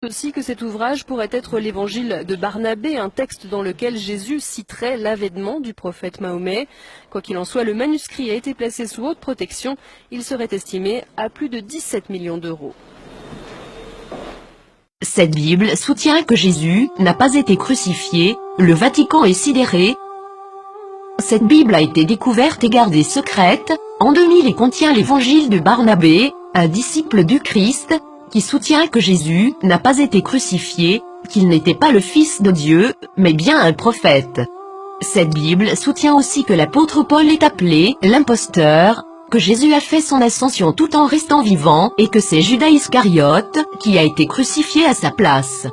aussi que cet ouvrage pourrait être l'évangile de Barnabé, un texte dans lequel Jésus citerait l'avènement du prophète Mahomet. Quoi qu'il en soit, le manuscrit a été placé sous haute protection. Il serait estimé à plus de 17 millions d'euros. Cette Bible soutient que Jésus n'a pas été crucifié, le Vatican est sidéré. Cette Bible a été découverte et gardée secrète, en 2000 et contient l'évangile de Barnabé, un disciple du Christ, qui soutient que Jésus n'a pas été crucifié, qu'il n'était pas le Fils de Dieu, mais bien un prophète. Cette Bible soutient aussi que l'apôtre Paul est appelé l'imposteur, que Jésus a fait son ascension tout en restant vivant et que c'est Judas Iscariote qui a été crucifié à sa place.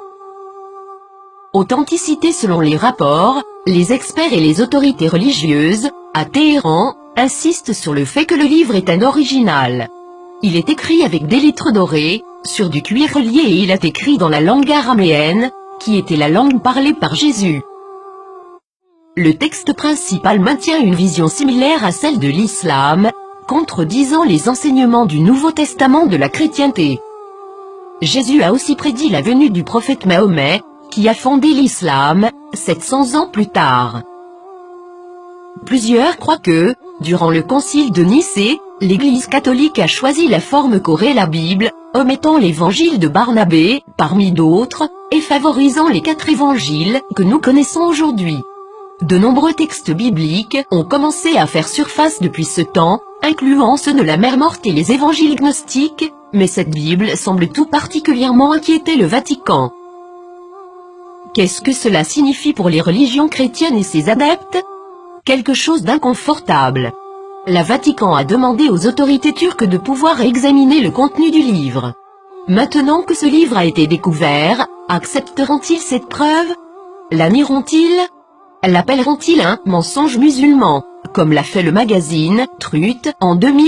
Authenticité selon les rapports, les experts et les autorités religieuses, à Téhéran, insistent sur le fait que le livre est un original. Il est écrit avec des lettres dorées, sur du cuir relié et il est écrit dans la langue araméenne, qui était la langue parlée par Jésus. Le texte principal maintient une vision similaire à celle de l'islam, contredisant les enseignements du Nouveau Testament de la chrétienté. Jésus a aussi prédit la venue du prophète Mahomet, qui a fondé l'islam, 700 ans plus tard. Plusieurs croient que, durant le concile de Nicée, l'Église catholique a choisi la forme qu'aurait la Bible, omettant l'évangile de Barnabé, parmi d'autres, et favorisant les 4 évangiles que nous connaissons aujourd'hui. De nombreux textes bibliques ont commencé à faire surface depuis ce temps, incluant ceux de la mer morte et les évangiles gnostiques, mais cette Bible semble tout particulièrement inquiéter le Vatican. Qu'est-ce que cela signifie pour les religions chrétiennes et ses adeptes? Quelque chose d'inconfortable. Le Vatican a demandé aux autorités turques de pouvoir examiner le contenu du livre. Maintenant que ce livre a été découvert, accepteront-ils cette preuve? La nieront-ils? L'appelleront-ils un mensonge musulman, comme l'a fait le magazine Truth en 2000?